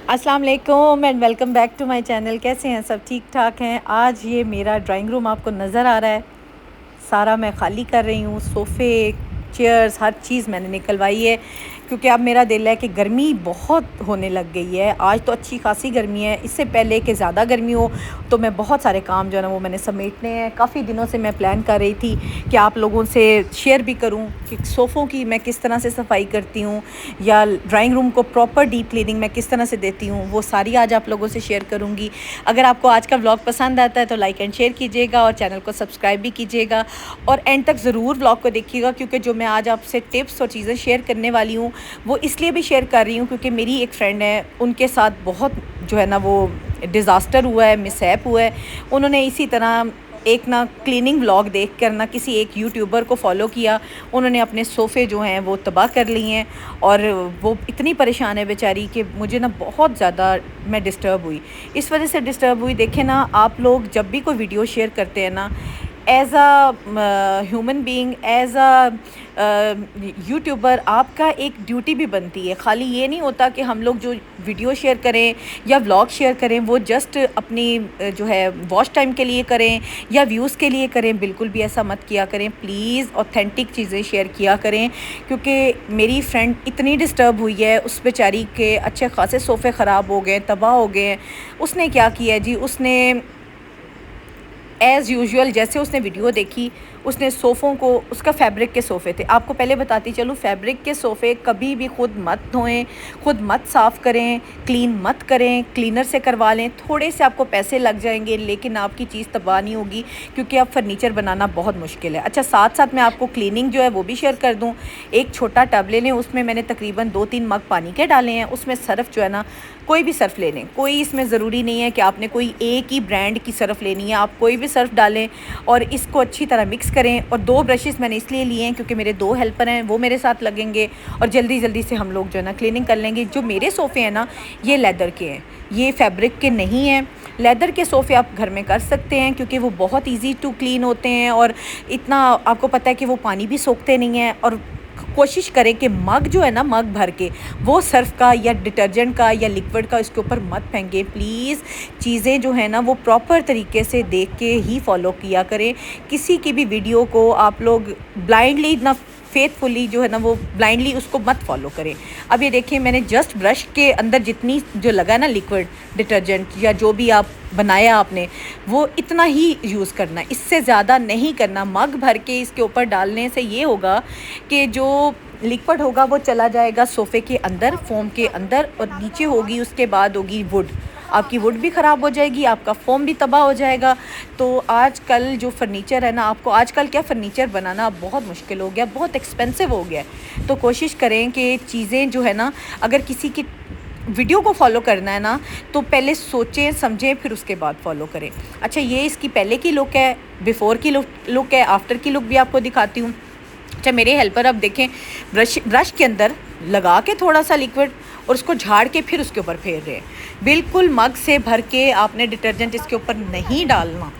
अस्सलाम वालेकुम and welcome back to my channel. कैसे हैं सब? ठीक ठाक हैं। आज ये मेरा ड्राइंग रूम आपको नज़र आ रहा है, सारा मैं ख़ाली कर रही हूँ। सोफ़े, चेयर्स, हर चीज़ मैंने निकलवाई है क्योंकि अब मेरा दिल है कि गर्मी बहुत होने लग गई है। आज तो अच्छी खासी गर्मी है, इससे पहले कि ज़्यादा गर्मी हो तो मैं बहुत सारे काम जो है ना वो मैंने समेटने हैं। काफ़ी दिनों से मैं प्लान कर रही थी कि आप लोगों से शेयर भी करूं कि सोफ़ों की मैं किस तरह से सफाई करती हूँ या ड्राइंग रूम को प्रॉपर डीप क्लीनिंग मैं किस तरह से देती हूँ, वो सारी आज आप लोगों से शेयर करूँगी। अगर आपको आज का व्लॉग पसंद आता है तो लाइक एंड शेयर कीजिएगा और चैनल को सब्सक्राइब भी कीजिएगा और एंड तक ज़रूर व्लॉग को देखिएगा क्योंकि जो मैं आज आपसे टिप्स और चीज़ें शेयर करने वाली हूँ वो इसलिए भी शेयर कर रही हूँ क्योंकि मेरी एक फ्रेंड है, उनके साथ बहुत जो है ना वो डिज़ास्टर हुआ है, मिसहैप हुआ है। उन्होंने इसी तरह एक ना क्लीनिंग व्लॉग देख कर ना किसी एक यूट्यूबर को फॉलो किया। उन्होंने अपने सोफ़े जो हैं वो तबाह कर लिए हैं और वो इतनी परेशान है बेचारी कि मुझे ना बहुत ज़्यादा मैं डिस्टर्ब हुई। इस वजह से डिस्टर्ब हुई, देखें ना आप लोग जब भी कोई वीडियो शेयर करते हैं ना, as a human being, as a YouTuber, आपका एक ड्यूटी भी बनती है। ख़ाली ये नहीं होता कि हम लोग जो वीडियो शेयर करें या व्लॉग शेयर करें वो जस्ट अपनी जो है वॉच टाइम के लिए करें या व्यूज़ के लिए करें। बिल्कुल भी ऐसा मत किया करें प्लीज़, ऑथेंटिक चीज़ें शेयर किया करें क्योंकि मेरी फ्रेंड इतनी डिस्टर्ब हुई है, उस बेचारी के अच्छे खासे सोफ़े ख़राब हो गए, तबाह हो गए हैं। उसने क्या किया जी, उसने एज़ यूजुअल जैसे उसने वीडियो देखी, उसने सोफ़ों को, उसका फैब्रिक के सोफ़े थे। आपको पहले बताती चलूँ, फैब्रिक के सोफ़े कभी भी खुद मत धोएं, खुद मत साफ़ करें, क्लीन मत करें, क्लीनर से करवा लें। थोड़े से आपको पैसे लग जाएंगे लेकिन आपकी चीज़ तबाह नहीं होगी क्योंकि अब फर्नीचर बनाना बहुत मुश्किल है। अच्छा, साथ साथ मैं आपको क्लीनिंग जो है वो भी शेयर कर दूँ। एक छोटा टब ले लें, उसमें मैंने तकरीबन 2-3 मग पानी के डाले हैं। उसमें सर्फ़ जो है ना, कोई भी सर्फ़ ले लें, कोई इसमें ज़रूरी नहीं है कि आपने कोई एक ही ब्रांड की सर्फ़ लेनी है। आप कोई भी सर्फ़ डालें और इसको अच्छी तरह मिक्स करें। और 2 ब्रशेज़ मैंने इसलिए लिए हैं क्योंकि मेरे 2 हेल्पर हैं, वो मेरे साथ लगेंगे और जल्दी जल्दी से हम लोग जो है ना क्लीनिंग कर लेंगे। जो मेरे सोफ़े हैं ना, ये लेदर के हैं, ये फैब्रिक के नहीं हैं। लेदर के सोफ़े आप घर में कर सकते हैं क्योंकि वो बहुत ईज़ी टू क्लीन होते हैं और इतना आपको पता है कि वो पानी भी सोखते नहीं हैं। और कोशिश करें कि मग जो है ना, मग भर के वो सर्फ़ का या डिटर्जेंट का या लिक्विड का इसके ऊपर मत फेंकें प्लीज़। चीज़ें जो है ना वो प्रॉपर तरीके से देख के ही फॉलो किया करें। किसी की भी वीडियो को आप लोग ब्लाइंडली ना, फेथफुली जो है ना वो ब्लाइंडली उसको मत फॉलो करें। अब ये देखिए, मैंने जस्ट ब्रश के अंदर जितनी जो लगा ना लिक्विड डिटर्जेंट या जो भी आप बनाया आपने, वो इतना ही यूज़ करना, इससे ज़्यादा नहीं करना। मग भर के इसके ऊपर डालने से ये होगा कि जो लिक्विड होगा वो चला जाएगा सोफ़े के अंदर, फ़ोम के अंदर, और नीचे होगी उसके बाद होगी वुड। आपकी वुड भी ख़राब हो जाएगी, आपका फ़ोम भी तबाह हो जाएगा। तो आजकल जो फ़र्नीचर है ना, आपको आजकल क्या फ़र्नीचर बनाना बहुत मुश्किल हो गया, बहुत एक्सपेंसिव हो गया है। तो कोशिश करें कि चीज़ें जो है ना, अगर किसी की वीडियो को फॉलो करना है ना तो पहले सोचें समझें फिर उसके बाद फॉलो करें। अच्छा, ये इसकी पहले की लुक है, बिफ़ोर की लुक है, आफ्टर की लुक भी आपको दिखाती हूँ। अच्छा, मेरे हेल्पर अब देखें, ब्रश के अंदर लगा के थोड़ा सा लिक्विड और उसको झाड़ के फिर उसके ऊपर फेर रहे हैं। बिल्कुल मग से भर के आपने डिटर्जेंट इसके ऊपर नहीं डालना।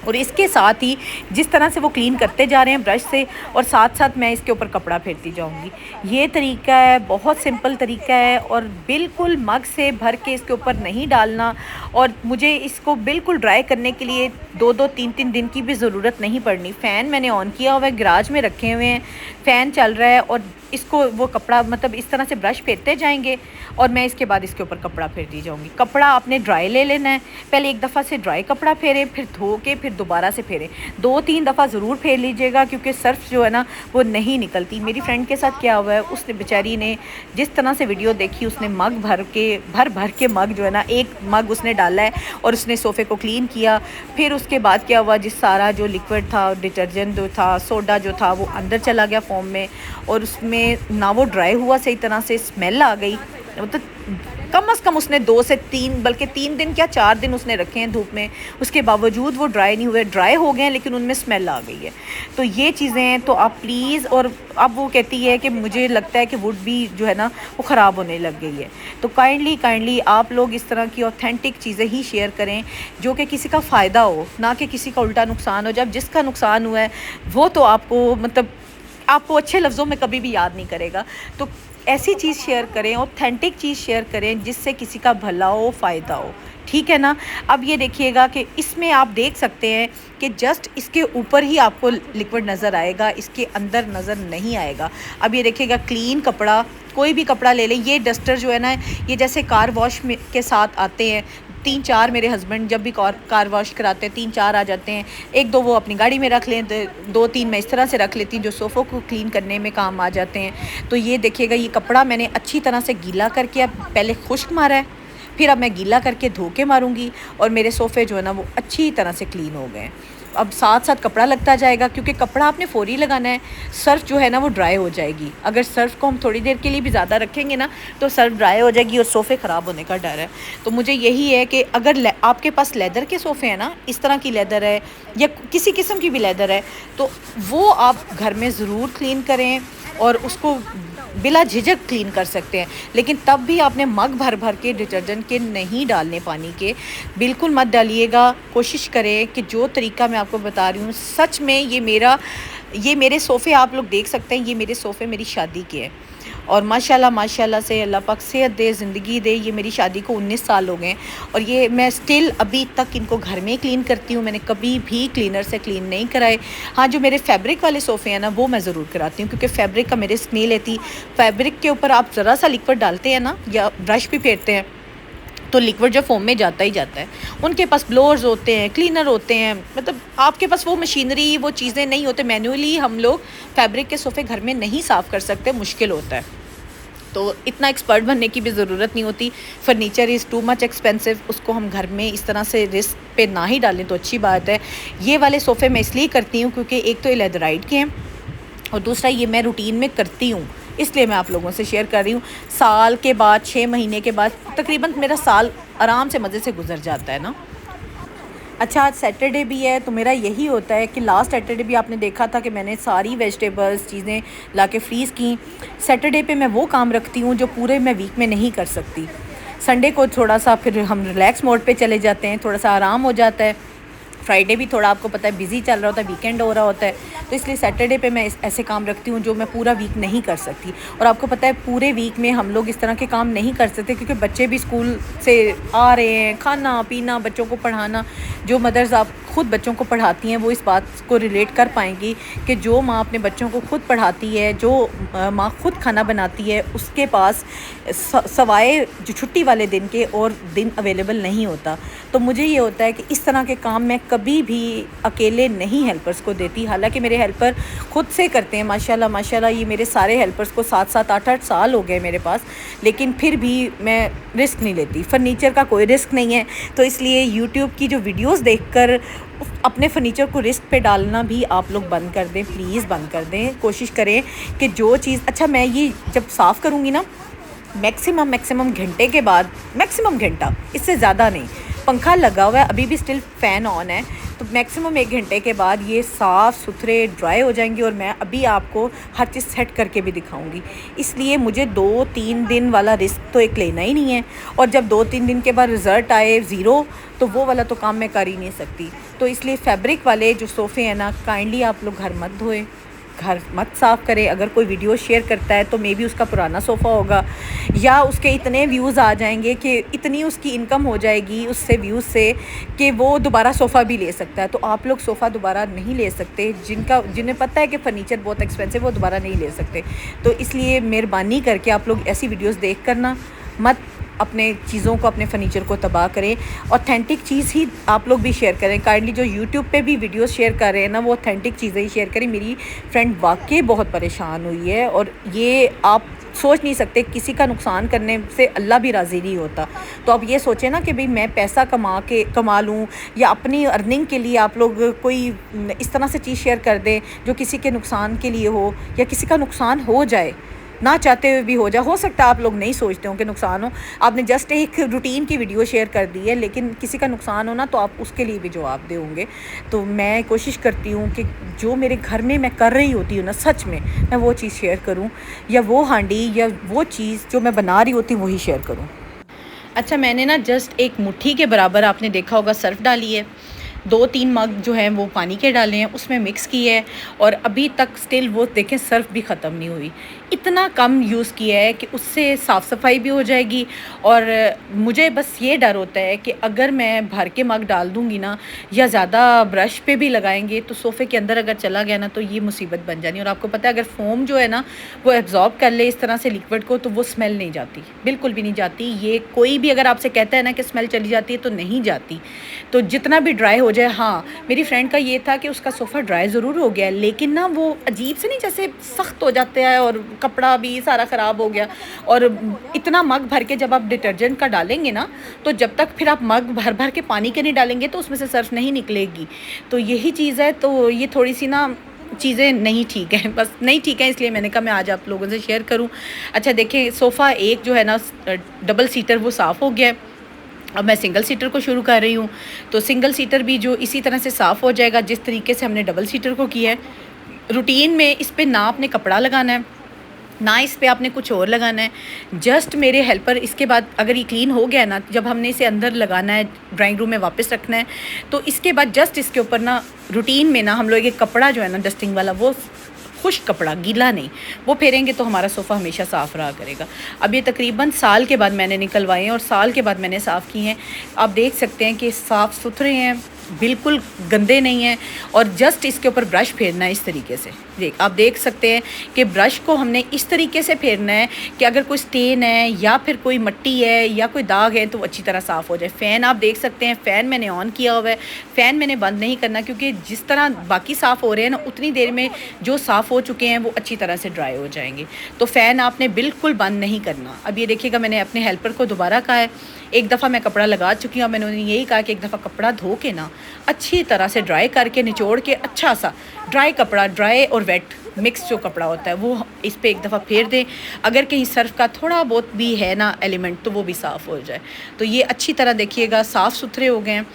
और इसके साथ ही जिस तरह से वो क्लीन करते जा रहे हैं ब्रश से, और साथ साथ मैं इसके ऊपर कपड़ा फेरती जाऊंगी। ये तरीका है, बहुत सिंपल तरीका है और बिल्कुल मग से भर के इसके ऊपर नहीं डालना। और मुझे इसको बिल्कुल ड्राई करने के लिए 2-2 3-3 दिन की भी ज़रूरत नहीं पड़नी। फ़ैन मैंने ऑन किया हुआ है, गराज में रखे हुए हैं, फ़ैन चल रहा है और इसको वो कपड़ा मतलब इस तरह से ब्रश फेरते जाएंगे और मैं इसके बाद इसके ऊपर कपड़ा फेरती जाऊंगी। कपड़ा आपने ड्राई ले लेना है, पहले एक दफ़ा से ड्राई कपड़ा फेरें, फिर धो के फिर दोबारा से फेरें। 2-3 दफ़ा ज़रूर फेर लीजिएगा क्योंकि सर्फ जो है ना वो नहीं निकलती। मेरी फ्रेंड के साथ क्या हुआ है, उसने बेचारी ने जिस तरह से वीडियो देखी, उसने मग भर के मग जो है ना, एक मग उसने डाला है और उसने सोफ़े को क्लीन किया। फिर उसके बाद क्या हुआ, जिस सारा जो लिक्विड था, डिटर्जेंट जो था, सोडा जो था, वो अंदर चला गया फ़ोम में और उसमें ना वो ड्राई हुआ सही तरह से, स्मेल आ गई। मतलब कम से कम उसने 2 से 3, बल्कि 3 दिन क्या 4 दिन उसने रखे हैं धूप में, उसके बावजूद वो ड्राई नहीं हुए, ड्राई हो गए हैं लेकिन उनमें स्मेल आ गई है। तो ये चीज़ें हैं, तो आप प्लीज़, और अब वो कहती है कि मुझे लगता है कि वुड भी जो है ना वो ख़राब होने लग गई है। तो काइंडली आप लोग इस तरह की ऑथेंटिक चीज़ें ही शेयर करें जो कि किसी का फ़ायदा हो, ना कि किसी का उल्टा नुकसान हो। जब जिसका नुकसान हुआ है वो तो आपको मतलब आपको अच्छे लफ्ज़ों में कभी भी याद नहीं करेगा। तो ऐसी चीज़ शेयर करें, ऑथेंटिक चीज़ शेयर करें जिससे किसी का भला हो, फ़ायदा हो, ठीक है ना। अब ये देखिएगा कि इसमें आप देख सकते हैं कि जस्ट इसके ऊपर ही आपको लिक्विड नज़र आएगा, इसके अंदर नज़र नहीं आएगा। अब ये देखिएगा क्लीन कपड़ा, कोई भी कपड़ा ले लें, ये डस्टर जो है ना, ये जैसे कार वॉश में के साथ आते हैं, 3-4 मेरे हस्बैंड जब भी कार वॉश कराते हैं 3-4 आ जाते हैं, 1-2 वो अपनी गाड़ी में रख लें, 2-3 मैं इस तरह से रख लेती हूँ जो सोफ़ों को क्लीन करने में काम आ जाते हैं। तो ये देखिएगा, ये कपड़ा मैंने अच्छी तरह से गीला करके अब पहले खुश्क मारा है, फिर अब मैं गीला करके धो के मारूँगी और मेरे सोफ़े जो है ना वो अच्छी तरह से क्लीन हो गए। अब साथ साथ कपड़ा लगता जाएगा, क्योंकि कपड़ा आपने फ़ौरी लगाना है, सर्फ जो है ना वो ड्राई हो जाएगी। अगर सर्फ को हम थोड़ी देर के लिए भी ज़्यादा रखेंगे ना तो सर्फ ड्राई हो जाएगी और सोफ़े ख़राब होने का डर है। तो मुझे यही है कि अगर आपके पास लेदर के सोफ़े हैं ना, इस तरह की लेदर है या किसी किस्म की भी लेदर है, तो वो आप घर में ज़रूर क्लीन करें और उसको बिला झिझक क्लीन कर सकते हैं। लेकिन तब भी आपने मग भर भर के डिटर्जेंट के नहीं डालने, पानी के बिल्कुल मत डालिएगा। कोशिश करें कि जो तरीका मैं आपको बता रही हूँ, सच में ये मेरे सोफ़े आप लोग देख सकते हैं, ये मेरे सोफ़े मेरी शादी के हैं और माशाल्लाह से अल्लाह पाक सेहत दे, ज़िंदगी दे। ये मेरी शादी को 19 साल हो गए और ये मैं स्टिल अभी तक इनको घर में क्लीन करती हूँ। मैंने कभी भी क्लीनर से क्लीन नहीं कराए। हाँ, जो मेरे फैब्रिक वाले सोफ़े हैं ना वो मैं ज़रूर कराती हूँ, क्योंकि फैब्रिक का मेरे स्मेल लेती। फैब्रिक के ऊपर आप ज़रा सा लिक्विड डालते हैं ना या ब्रश भी फेरते हैं तो लिक्विड जो फोम में जाता ही जाता है। उनके पास ब्लोअर्स होते हैं, क्लीनर होते हैं, मतलब आपके पास वो मशीनरी, वो चीज़ें नहीं होते। मैनुअली हम लोग फैब्रिक के सोफ़े घर में नहीं साफ़ कर सकते, मुश्किल होता है। तो इतना एक्सपर्ट बनने की भी ज़रूरत नहीं होती। Furniture is too much expensive, उसको हम घर में इस तरह से रिस्क पे ना ही डालें तो अच्छी बात है। ये वाले सोफ़े मैं इसलिए करती हूँ क्योंकि एक तो ये लेदराइट के हैं और दूसरा ये मैं रूटीन में करती हूँ, इसलिए मैं आप लोगों से शेयर कर रही हूँ। साल के बाद 6 महीने के बाद तकरीबन मेरा साल आराम से मज़े से गुजर जाता है ना। अच्छा, आज सैटरडे भी है तो मेरा यही होता है कि लास्ट सैटरडे भी आपने देखा था कि मैंने सारी वेजिटेबल्स चीज़ें ला के फ्रीज़ की। सैटरडे पे मैं वो काम रखती हूँ जो पूरे मैं वीक में नहीं कर सकती। संडे को थोड़ा सा फिर हम रिलैक्स मोड पे चले जाते हैं, थोड़ा सा आराम हो जाता है। फ्राइडे भी थोड़ा आपको पता है बिज़ी चल रहा होता है, वीकेंड हो रहा होता है, तो इसलिए सैटरडे पे मैं ऐसे काम रखती हूँ जो मैं पूरा वीक नहीं कर सकती। और आपको पता है पूरे वीक में हम लोग इस तरह के काम नहीं कर सकते क्योंकि बच्चे भी स्कूल से आ रहे हैं, खाना पीना, बच्चों को पढ़ाना। जो मदर्स आप खुद बच्चों को पढ़ाती हैं वो इस बात को रिलेट कर पाएंगी कि जो माँ अपने बच्चों को खुद पढ़ाती है, जो माँ खुद खाना बनाती है, उसके पास सवाए जो छुट्टी वाले दिन के और दिन अवेलेबल नहीं होता। तो मुझे ये होता है कि इस तरह के काम मैं कभी भी अकेले नहीं हेल्पर्स को देती। हालांकि मेरे हेल्पर खुद से करते हैं माशाल्लाह। ये मेरे सारे हेल्पर्स को 7-7 8-8 साल हो गए मेरे पास, लेकिन फिर भी मैं रिस्क नहीं लेती। फ़र्नीचर का कोई रिस्क नहीं है, तो इसलिए यूट्यूब की जो वीडियोस देखकर अपने फ़र्नीचर को रिस्क पे डालना भी आप लोग बंद कर दें, प्लीज़ बंद कर दें। कोशिश करें कि जो चीज़, अच्छा मैं ये जब साफ़ करूँगी ना मैक्सिमम घंटे के बाद, मैक्सिमम घंटा, इससे ज़्यादा नहीं। पंखा लगा हुआ है, अभी भी स्टिल फ़ैन ऑन है, तो मैक्सिमम 1 घंटे के बाद ये साफ़ सुथरे ड्राई हो जाएंगे और मैं अभी आपको हर चीज़ सेट करके भी दिखाऊंगी। इसलिए मुझे 2-3 दिन वाला रिस्क तो एक लेना ही नहीं है, और जब 2-3 दिन के बाद रिज़ल्ट आए ज़ीरो तो वो वाला तो काम मैं कर ही नहीं सकती। तो इसलिए फैब्रिक वाले जो सोफ़े हैं ना, काइंडली आप लोग घर मत धोएं, घर मत साफ़ करें। अगर कोई वीडियो शेयर करता है तो मे बी उसका पुराना सोफ़ा होगा या उसके इतने व्यूज़ आ जाएंगे कि इतनी उसकी इनकम हो जाएगी उससे व्यूज़ से कि वो दोबारा सोफ़ा भी ले सकता है। तो आप लोग सोफ़ा दोबारा नहीं ले सकते, जिन्हें पता है कि फ़र्नीचर बहुत एक्सपेंसिव, वो दोबारा नहीं ले सकते। तो इसलिए मेहरबानी करके आप लोग ऐसी वीडियोज़ देख कर ना मत अपने चीज़ों को, अपने फ़र्नीचर को तबाह करें। ऑथेंटिक चीज़ ही आप लोग भी शेयर करें। काइंडली जो यूट्यूब पे भी वीडियोस शेयर कर रहे हैं ना, वो ऑथेंटिक चीज़ें ही शेयर करें। मेरी फ्रेंड वाकई बहुत परेशान हुई है और ये आप सोच नहीं सकते, किसी का नुकसान करने से अल्लाह भी राज़ी नहीं होता। तो अब ये सोचें ना कि भाई मैं पैसा कमा लूँ या अपनी अर्निंग के लिए आप लोग कोई इस तरह से चीज़ शेयर कर दें जो किसी के नुकसान के लिए हो या किसी का नुकसान हो जाए, ना चाहते हुए भी हो जाए। हो सकता है आप लोग नहीं सोचते हो कि नुकसान हो, आपने जस्ट एक रूटीन की वीडियो शेयर कर दी है, लेकिन किसी का नुकसान हो ना तो आप उसके लिए भी जवाबदेह होंगे। तो मैं कोशिश करती हूँ कि जो मेरे घर में मैं कर रही होती हूँ ना, सच में मैं वो चीज़ शेयर करूँ, या वो हांडी या वो चीज़ जो मैं बना रही होती हूँ वही शेयर करूँ। अच्छा, मैंने ना जस्ट एक मुट्ठी के बराबर, आपने देखा होगा, सर्फ डाली है। 2-3 मग जो हैं वो पानी के डाले हैं, उसमें मिक्स किया है और अभी तक स्टिल वो देखें सर्फ भी ख़त्म नहीं हुई। इतना कम यूज़ किया है कि उससे साफ़ सफाई भी हो जाएगी। और मुझे बस ये डर होता है कि अगर मैं भर के मग डाल दूँगी ना या ज़्यादा ब्रश पे भी लगाएंगे तो सोफ़े के अंदर अगर चला गया ना तो ये मुसीबत बन जानी। और आपको पता है अगर फ़ोम जो है ना वो एब्ज़ॉर्ब कर ले इस तरह से लिक्विड को तो वो स्मेल नहीं जाती, बिल्कुल भी नहीं जाती। ये कोई भी अगर आपसे कहता है ना कि स्मेल चली जाती है तो नहीं जाती। तो जितना भी ड्राई हो जाए, हाँ मेरी फ्रेंड का ये था कि उसका सोफ़ा ड्राई ज़रूर हो गया लेकिन ना वो अजीब से नहीं जैसे सख्त हो जाते हैं और कपड़ा भी सारा ख़राब हो गया। और इतना मग भर के जब आप डिटर्जेंट का डालेंगे ना तो जब तक फिर आप मग भर भर के पानी के नहीं डालेंगे तो उसमें से सर्फ नहीं निकलेगी। तो यही चीज़ है। तो ये थोड़ी सी ना चीज़ें नहीं ठीक है, बस नहीं ठीक है, इसलिए मैंने कहा मैं आज आप लोगों से शेयर करूं। अच्छा देखें, सोफ़ा एक जो है ना डबल सीटर वो साफ़ हो गया। अब मैं सिंगल सीटर को शुरू कर रही हूँ। तो सिंगल सीटर भी जो इसी तरह से साफ़ हो जाएगा जिस तरीके से हमने डबल सीटर को किया है। रूटीन में इस पे ना आपने कपड़ा लगाना है ना इस पे आपने कुछ और लगाना है। जस्ट मेरे हेल्पर इसके बाद अगर ये क्लीन हो गया ना, जब हमने इसे अंदर लगाना है ड्राइंग रूम में वापस रखना है तो इसके बाद जस्ट इसके ऊपर ना रूटीन में ना हम लोग एक कपड़ा जो है ना डस्टिंग वाला वो खुश्क कपड़ा, गीला नहीं, वो फेरेंगे तो हमारा सोफ़ा हमेशा साफ़ रहा करेगा। अब ये तकरीबन साल के बाद मैंने निकलवाए हैं और साल के बाद मैंने साफ़ किए हैं। आप देख सकते हैं कि साफ़ सुथरे हैं, बिल्कुल गंदे नहीं हैं। और जस्ट इसके ऊपर ब्रश फेरना है इस तरीके से। आप देख सकते हैं कि ब्रश को हमने इस तरीके से फेरना है कि अगर कोई स्टेन है या फिर कोई मिट्टी है या कोई दाग है तो वो अच्छी तरह साफ़ हो जाए। फ़ैन आप देख सकते हैं, फ़ैन मैंने ऑन किया हुआ है, फ़ैन मैंने बंद नहीं करना क्योंकि जिस तरह बाकी साफ़ हो रहे हैं ना उतनी देर में जो साफ़ हो चुके हैं वो अच्छी तरह से ड्राई हो जाएंगे। तो फ़ैन आपने बिल्कुल बंद नहीं करना। अब ये देखिएगा, मैंने अपने हेल्पर को दोबारा कहा है, एक दफ़ा मैं कपड़ा लगा चुकी हूँ, मैंने उन्हें यही कहा कि एक दफ़ा कपड़ा धो के ना अच्छी तरह से ड्राई करके निचोड़ के अच्छा सा ड्राई कपड़ा, ड्राई और वेट मिक्स जो कपड़ा होता है वो इस पे एक दफ़ा फेर दें। अगर कहीं सर्फ का थोड़ा बहुत भी है ना एलिमेंट तो वो भी साफ़ हो जाए। तो ये अच्छी तरह देखिएगा साफ़ सुथरे हो गए हैं।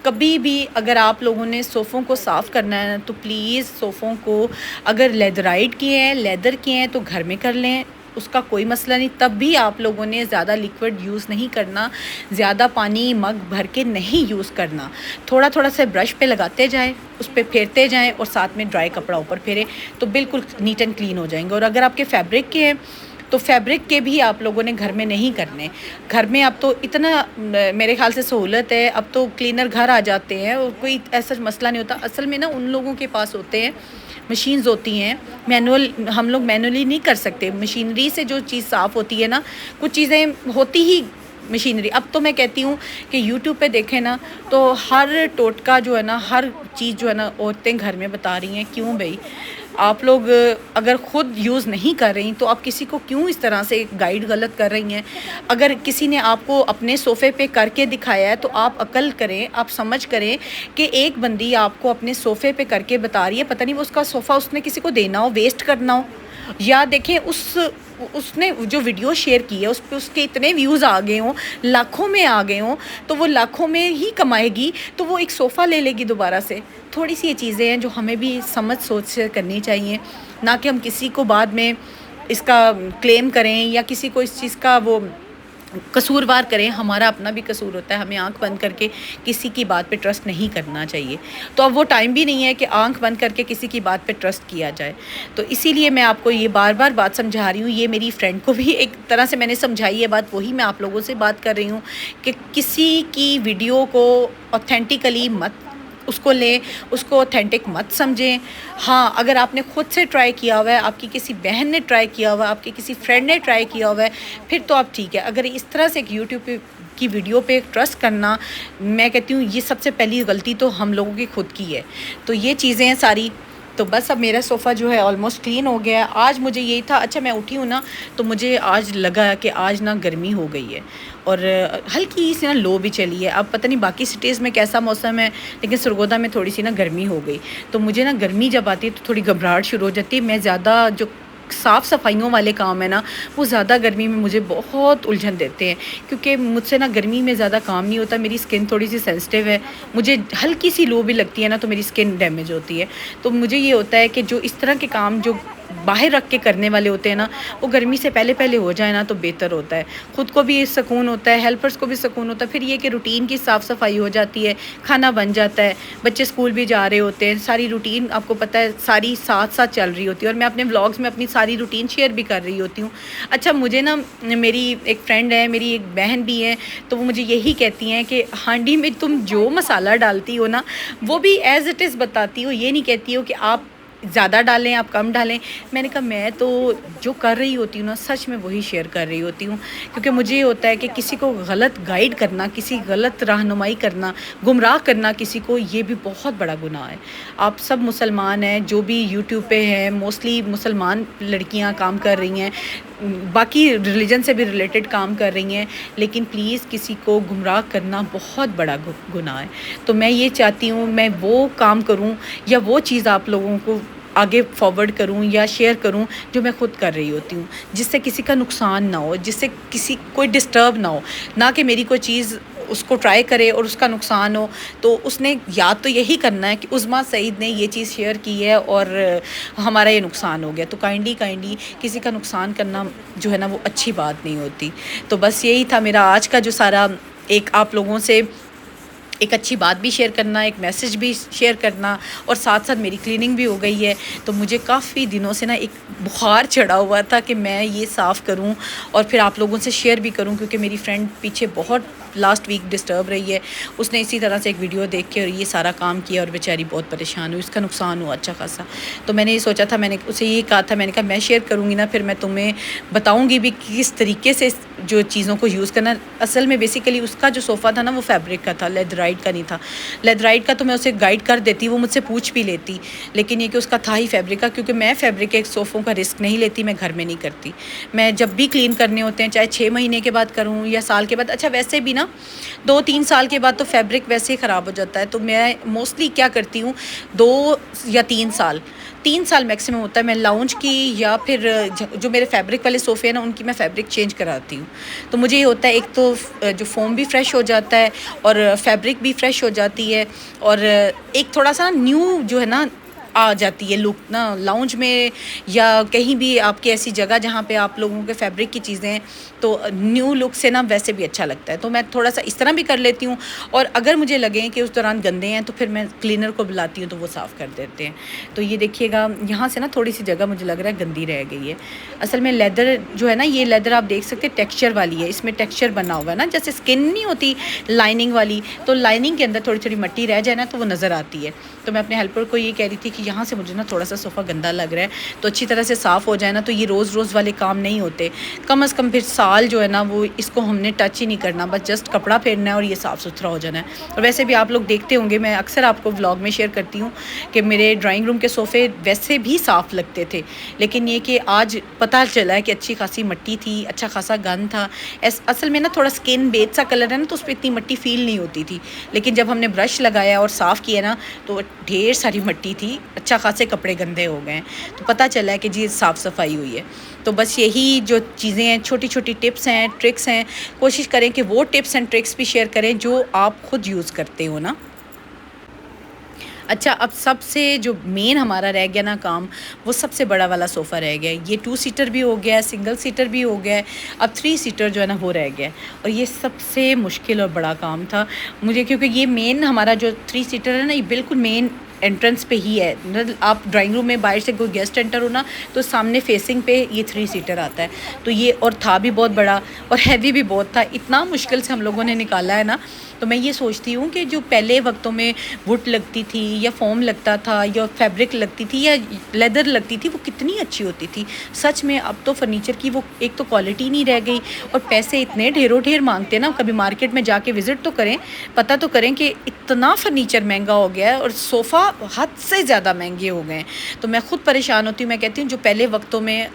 कभी भी अगर आप लोगों ने सोफ़ों को साफ़ करना है तो प्लीज़ सोफ़ों को अगर लेदराइट किए हैं, लेदर किए हैं तो घर में कर लें, उसका कोई मसला नहीं। तब भी आप लोगों ने ज़्यादा लिक्विड यूज़ नहीं करना, ज़्यादा पानी मग भर के नहीं यूज़ करना। थोड़ा थोड़ा से ब्रश पे लगाते जाएं, उस पर फेरते जाएं और साथ में ड्राई कपड़ा ऊपर फेरें तो बिल्कुल नीट एंड क्लीन हो जाएंगे। और अगर आपके फैब्रिक के हैं तो फैब्रिक के भी आप लोगों ने घर में नहीं करने। घर में अब तो इतना मेरे ख्याल से सहूलत है, अब तो क्लीनर घर आ जाते हैं और कोई ऐसा मसला नहीं होता। असल में ना उन लोगों के पास होते हैं मशीन्स होती हैं मैनुअल, हम लोग मैनुअली नहीं कर सकते। मशीनरी से जो चीज़ साफ़ होती है ना, कुछ चीज़ें होती ही मशीनरी। अब तो मैं कहती हूँ कि यूट्यूब पे देखें ना तो हर टोटका जो है ना, हर चीज़ जो है ना औरतें घर में बता रही हैं। क्यों भाई, आप लोग अगर ख़ुद यूज़ नहीं कर रही तो आप किसी को क्यों इस तरह से गाइड गलत कर रही हैं। अगर किसी ने आपको अपने सोफ़े पे करके दिखाया है तो आप अकल करें, आप समझ करें कि एक बंदी आपको अपने सोफ़े पे करके बता रही है, पता नहीं वो उसका सोफ़ा उसने किसी को देना हो, वेस्ट करना हो, या देखें उसने जो वीडियो शेयर की है उस पर उसके इतने व्यूज़ आ गए हों, लाखों में आ गए हों, तो वो लाखों में ही कमाएगी तो वो एक सोफ़ा ले लेगी दोबारा से। थोड़ी सी ये चीज़ें हैं जो हमें भी समझ सोच से करनी चाहिए, ना कि हम किसी को बाद में इसका क्लेम करें या किसी को इस चीज़ का वो कसूरवार करें। हमारा अपना भी कसूर होता है, हमें आंख बंद करके किसी की बात पे ट्रस्ट नहीं करना चाहिए। तो अब वो टाइम भी नहीं है कि आंख बंद करके किसी की बात पे ट्रस्ट किया जाए। तो इसीलिए मैं आपको ये बार बार बात समझा रही हूँ। ये मेरी फ्रेंड को भी एक तरह से मैंने समझाई है बात, वही मैं आप लोगों से बात कर रही हूँ कि किसी की वीडियो को ऑथेंटिकली मत उसको लें, उसको ऑथेंटिक मत समझें। हाँ, अगर आपने ख़ुद से ट्राई किया हुआ है, आपकी किसी बहन ने ट्राई किया हुआ है, आपकी किसी फ्रेंड ने ट्राई किया हुआ है, फिर तो आप ठीक है। अगर इस तरह से एक यूट्यूब पे की वीडियो पे ट्रस्ट करना, मैं कहती हूँ ये सबसे पहली गलती तो हम लोगों की खुद की है। तो ये चीज़ें हैं सारी। तो बस अब मेरा सोफ़ा जो है ऑलमोस्ट क्लीन हो गया है। आज मुझे यही था, अच्छा मैं उठी हूँ ना तो मुझे आज लगा कि आज ना गर्मी हो गई है और हल्की सी ना लो भी चली है। अब पता नहीं बाकी सिटीज़ में कैसा मौसम है, लेकिन सरगोदा में थोड़ी सी ना गर्मी हो गई। तो मुझे ना गर्मी जब आती है तो थोड़ी घबराहट शुरू हो जाती है। मैं ज़्यादा जो साफ़ सफाइयों वाले काम है ना वो ज़्यादा गर्मी में मुझे बहुत उलझन देते हैं, क्योंकि मुझसे ना गर्मी में ज़्यादा काम नहीं होता। मेरी स्किन थोड़ी सी सेंसिटिव है, मुझे हल्की सी लो भी लगती है ना तो मेरी स्किन डैमेज होती है। तो मुझे ये होता है कि जो इस तरह के काम जो बाहर रख के करने वाले होते हैं ना, वो गर्मी से पहले पहले हो जाए ना तो बेहतर होता है। ख़ुद को भी सुकून होता है, हेल्पर्स को भी सुकून होता है। फिर ये कि रूटीन की साफ़ सफाई हो जाती है, खाना बन जाता है, बच्चे स्कूल भी जा रहे होते हैं, सारी रूटीन आपको पता है सारी साथ साथ चल रही होती है। और मैं अपने व्लॉग्स में अपनी सारी रूटीन शेयर भी कर रही होती हूँ। अच्छा, मुझे ना मेरी एक फ्रेंड है, मेरी एक बहन भी है, तो वो मुझे यही कहती हैं कि हांडी में तुम जो मसाला डालती हो ना, वो भी एज़ इट इज़ बताती हो, ये नहीं कहती हो कि आप ज़्यादा डालें, आप कम डालें। मैंने कहा मैं तो जो कर रही होती हूँ ना, सच में वही शेयर कर रही होती हूँ, क्योंकि मुझे ये होता है कि किसी को गलत गाइड करना, किसी गलत रहनुमाई करना, गुमराह करना किसी को, ये भी बहुत बड़ा गुनाह है। आप सब मुसलमान हैं, जो भी यूट्यूब पे हैं, मोस्टली मुसलमान लड़कियाँ काम कर रही हैं, बाकी रिलीजन से भी रिलेटेड काम कर रही हैं, लेकिन प्लीज़ किसी को गुमराह करना बहुत बड़ा गुनाह है। तो मैं ये चाहती हूँ मैं वो काम करूँ या वो चीज़ आप लोगों को आगे फॉरवर्ड करूं या शेयर करूं जो मैं ख़ुद कर रही होती हूँ, जिससे किसी का नुकसान ना हो, जिससे किसी कोई डिस्टर्ब ना हो, ना कि मेरी कोई चीज़ उसको ट्राई करे और उसका नुकसान हो। तो उसने याद तो यही करना है कि उज़्मा सईद ने ये चीज़ शेयर की है और हमारा ये नुकसान हो गया। तो काइंडली किसी का नुकसान करना जो है ना वो अच्छी बात नहीं होती। तो बस यही था मेरा आज का जो सारा एक आप लोगों से एक अच्छी बात भी शेयर करना, एक मैसेज भी शेयर करना, और साथ साथ मेरी क्लीनिंग भी हो गई है। तो मुझे काफ़ी दिनों से ना एक बुखार चढ़ा हुआ था कि मैं ये साफ़ करूं और फिर आप लोगों से शेयर भी करूं, क्योंकि मेरी फ्रेंड पीछे बहुत लास्ट वीक डिस्टर्ब रही है। उसने इसी तरह से एक वीडियो देख के और ये सारा काम किया और बेचारी बहुत परेशान हुई, उसका नुकसान हुआ अच्छा खासा। तो मैंने ये सोचा था, मैंने उसे ये कहा था, मैंने कहा मैं शेयर करूँगी ना, फिर मैं तुम्हें बताऊँगी भी किस तरीके से जो चीज़ों को यूज़ करना। असल में बेसिकली उसका जो सोफ़ा था ना वो फैब्रिक का था, लेदराइट का नहीं था। लेदराइट का तो मैं उसे गाइड कर देती, वो मुझसे पूछ भी लेती, लेकिन ये कि उसका था ही फैब्रिक का, क्योंकि मैं फैब्रिक के सोफ़ों का रिस्क नहीं लेती, मैं घर में नहीं करती। मैं जब भी क्लीन करने होते हैं, चाहे 6 महीने के बाद करूँ या साल के बाद, अच्छा वैसे भी ना 2-3 साल के बाद तो फैब्रिक वैसे ही ख़राब हो जाता है। तो मैं मोस्टली क्या करती हूँ, 2 या 3 साल मैक्सिमम होता है, मैं लाउंज की या फिर जो मेरे फैब्रिक वाले सोफ़े हैं ना उनकी मैं फैब्रिक चेंज कराती हूँ। तो मुझे ये होता है, एक तो जो फ़ोम भी फ्रेश हो जाता है और फैब्रिक भी फ्रेश हो जाती है, और एक थोड़ा सा न्यू जो है ना आ जाती है लुक ना लाउंज में या कहीं भी आपकी ऐसी जगह जहाँ पे आप लोगों के फैब्रिक की चीज़ें, तो न्यू लुक से ना वैसे भी अच्छा लगता है। तो मैं थोड़ा सा इस तरह भी कर लेती हूँ, और अगर मुझे लगे कि उस दौरान गंदे हैं तो फिर मैं क्लीनर को बुलाती हूँ तो वो साफ़ कर देते हैं। तो ये देखिएगा, यहाँ से ना थोड़ी सी जगह मुझे लग रहा है गंदी रह गई है। असल में लेदर जो है ना, ये लेदर आप देख सकते हैं टेक्स्चर वाली है, इसमें टेक्स्चर बना हुआ है ना, जैसे स्किन नहीं होती लाइनिंग वाली, तो लाइनिंग के अंदर थोड़ी थोड़ी मिट्टी रह जाए ना तो वो नज़र आती है। तो मैं अपने हेल्पर को ये कह रही थी कि यहाँ से मुझे ना थोड़ा सा सोफ़ा गंदा लग रहा है, तो अच्छी तरह से साफ़ हो जाए ना, तो ये रोज़ रोज़ वाले काम नहीं होते। कम अज़ कम फिर साल जो है ना वो इसको हमने टच ही नहीं करना, बस जस्ट कपड़ा फेरना है और ये साफ़ सुथरा हो जाना है। और वैसे भी आप लोग देखते होंगे, मैं अक्सर आपको व्लॉग में शेयर करती हूँ कि मेरे ड्राइंग रूम के सोफ़े वैसे भी साफ़ लगते थे, लेकिन ये कि आज पता चला है कि अच्छी खासी मिट्टी थी, अच्छा खासा गंद था। असल में ना थोड़ा स्किन बेज सा कलर है ना, तो उस पर इतनी मिट्टी फ़ील नहीं होती थी, लेकिन जब हमने ब्रश लगाया और साफ़ किया ना तो ढेर सारी मिट्टी थी, अच्छा खासे कपड़े गंदे हो गए। तो पता चला है कि जी साफ़ सफाई हुई है। तो बस यही जो चीज़ें हैं, छोटी छोटी टिप्स हैं, ट्रिक्स हैं, कोशिश करें कि वो टिप्स एंड ट्रिक्स भी शेयर करें जो आप ख़ुद यूज़ करते हो ना। अच्छा, अब सबसे जो मेन हमारा रह गया ना काम, वो सबसे बड़ा वाला सोफ़ा रह गया है। ये 2 सीटर भी हो गया है, सिंगल सीटर भी हो गया है, अब 3 सीटर जो है ना वो रह गया है, और ये सबसे मुश्किल और बड़ा काम था मुझे, क्योंकि ये मेन हमारा जो 3 सीटर है ना, ये बिल्कुल मेन एंट्रेंस पे ही है। मतलब आप ड्राइंग रूम में बाहर से कोई गेस्ट एंटर हो ना, तो सामने फेसिंग पे ये 3 सीटर आता है। तो ये और था भी बहुत बड़ा और हैवी भी बहुत था, इतना मुश्किल से हम लोगों ने निकाला है ना। तो मैं ये सोचती हूँ कि जो पहले वक्तों में वुड लगती थी या फोम लगता था या फैब्रिक लगती थी या लेदर लगती थी, वो कितनी अच्छी होती थी सच में। अब तो फर्नीचर की वो एक तो क्वालिटी नहीं रह गई, और पैसे इतने ढेरों ढेर मांगते हैं ना। कभी मार्केट में जाके विज़िट तो करें, पता तो करें कि इतना फर्नीचर महंगा हो गया है और सोफ़ा हद से ज़्यादा महंगे हो गए हैं। तो मैं ख़ुद परेशान होती हूँ। मैं कहती हूँ जो पहले वक्तों में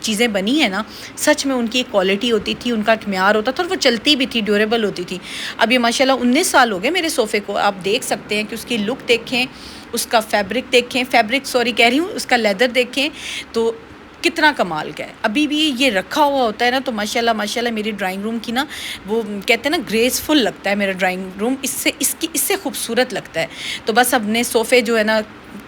चीज़ें बनी है ना, सच में उनकी एक क्वालिटी होती थी, उनका म्यार होता था और वो चलती भी थी, ड्यूरेबल होती थी। अब ये माशाल्लाह 19 साल हो गए मेरे सोफ़े को। आप देख सकते हैं कि उसकी लुक देखें, उसका फैब्रिक देखें, कह रही हूँ, उसका लेदर देखें तो कितना कमाल का है। अभी भी ये रखा हुआ होता है ना, तो माशाल्लाह माशाल्लाह मेरी ड्राइंग रूम की ना, वो कहते हैं ना, ग्रेसफुल लगता है मेरा ड्राइंग रूम, इससे खूबसूरत लगता है। तो बस अपने सोफ़े जो है ना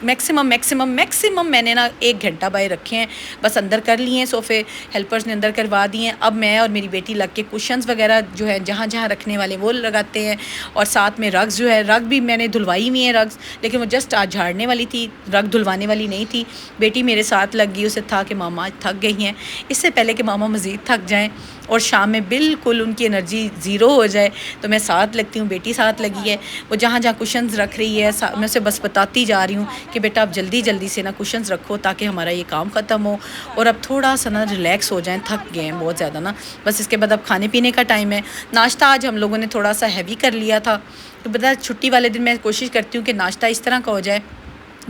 मैक्सिमम मैंने ना 1 घंटा बाहर रखे हैं, बस अंदर कर लिए हैं सोफ़े, हेल्पर्स ने अंदर करवा दिए हैं। अब मैं और मेरी बेटी लग के कुशन्स वगैरह जो है जहाँ जहाँ रखने वाले वो लगाते हैं, और साथ में रग्स जो है, रग भी मैंने धुलवाई हुई है रग्स, लेकिन वो जस्ट आज झाड़ने वाली थी, रग धुलवाने वाली नहीं थी। बेटी मेरे साथ लग गई, उसे था कि मामा आज थक गई हैं, इससे पहले कि मामा मज़ीद थक जाएँ और शाम में बिल्कुल उनकी एनर्जी ज़ीरो हो जाए, तो मैं साथ लगती हूँ। बेटी साथ लगी है, वो जहाँ जहाँ कुशन्स रख रही है मैं उसे बस बताती जा रही हूँ कि बेटा आप जल्दी से ना कुशन्स रखो ताकि हमारा ये काम ख़त्म हो और अब थोड़ा सा ना रिलैक्स हो जाएं, थक गए हैं बहुत ज़्यादा ना। बस इसके बाद अब खाने पीने का टाइम है। नाश्ता आज हम लोगों ने थोड़ा सा हैवी कर लिया था, तो बता छुट्टी वाले दिन मैं कोशिश करती हूँ कि नाश्ता इस तरह का हो जाए,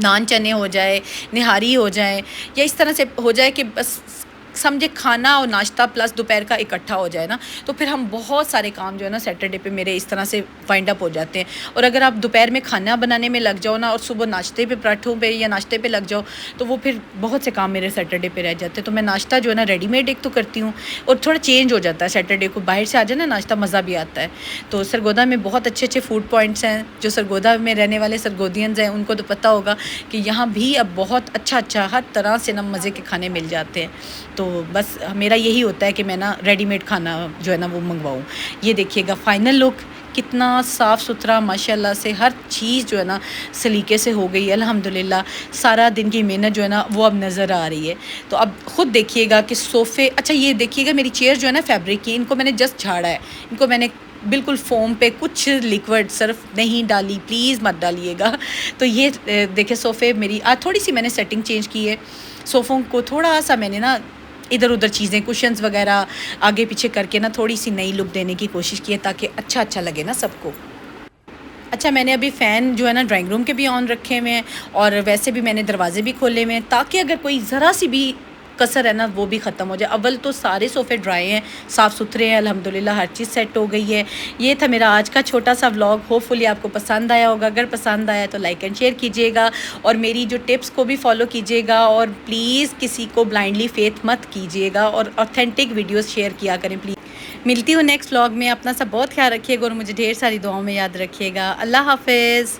नान चने हो जाए, निहारी हो जाए, या इस तरह से हो जाए कि बस समझे खाना और नाश्ता प्लस दोपहर का इकट्ठा हो जाए ना, तो फिर हम बहुत सारे काम जो है ना सैटरडे पे मेरे इस तरह से वाइंड अप हो जाते हैं। और अगर आप दोपहर में खाना बनाने में लग जाओ ना और सुबह नाश्ते पे पराठों पे या नाश्ते पे लग जाओ, तो वो फिर बहुत से काम मेरे सैटरडे पे रह जाते हैं। तो मैं नाश्ता जो है ना रेडीमेड एक तो करती हूँ, और थोड़ा चेंज हो जाता है सैटरडे को, बाहर से आ जाए ना नाश्ता मज़ा भी आता है। तो सरगोदा में बहुत अच्छे फूड पॉइंट्स हैं, जो सरगोदा में रहने वाले सरगोदियंस हैं उनको तो पता होगा कि यहाँ भी अब बहुत अच्छा हर तरह से ना मज़े के खाने मिल जाते हैं। तो बस मेरा यही होता है कि मैं ना रेडीमेड खाना जो है ना वो मंगवाऊँ। ये देखिएगा फाइनल लुक कितना साफ़ सुथरा, माशाल्लाह से हर चीज़ जो है ना सलीके से हो गई है अल्हम्दुलिल्लाह। सारा दिन की मेहनत जो है ना वो अब नज़र आ रही है। तो अब ख़ुद देखिएगा कि सोफ़े, अच्छा ये देखिएगा मेरी चेयर जो है ना फैब्रिक की, इनको मैंने जस्ट झाड़ा है, इनको मैंने बिल्कुल फ़ोम पे कुछ लिक्विड सर्फ नहीं डाली, प्लीज़ मत डालिएगा। तो ये देखिए सोफ़े मेरी आज थोड़ी सी मैंने सेटिंग चेंज की है, सोफ़ों को थोड़ा सा मैंने ना इधर उधर चीज़ें कुशन्स वगैरह आगे पीछे करके ना थोड़ी सी नई लुक देने की कोशिश की है ताकि अच्छा लगे ना सबको। अच्छा मैंने अभी फ़ैन जो है ना ड्राइंग रूम के भी ऑन रखे हुए हैं, और वैसे भी मैंने दरवाजे भी खोले हुए हैं ताकि अगर कोई ज़रा सी भी कसर है ना वो भी ख़त्म हो जाए। अव्वल तो सारे सोफ़े ड्राई हैं, साफ़ सुथरे हैं अल्हम्दुलिल्लाह, हर चीज़ सेट हो गई है। ये था मेरा आज का छोटा सा व्लॉग, होपफुली आपको पसंद आया होगा। अगर पसंद आया तो लाइक एंड शेयर कीजिएगा, और मेरी जो टिप्स को भी फॉलो कीजिएगा, और प्लीज़ किसी को ब्लाइंडली फेथ मत कीजिएगा, और ऑथेंटिक वीडियोज़ शेयर किया करें प्लीज़। मिलती हूँ नेक्स्ट व्लॉग में, अपना सब बहुत ख्याल रखिएगा और मुझे ढेर सारी दुआओं में याद रखिएगा। अल्लाह हाफ़िज़।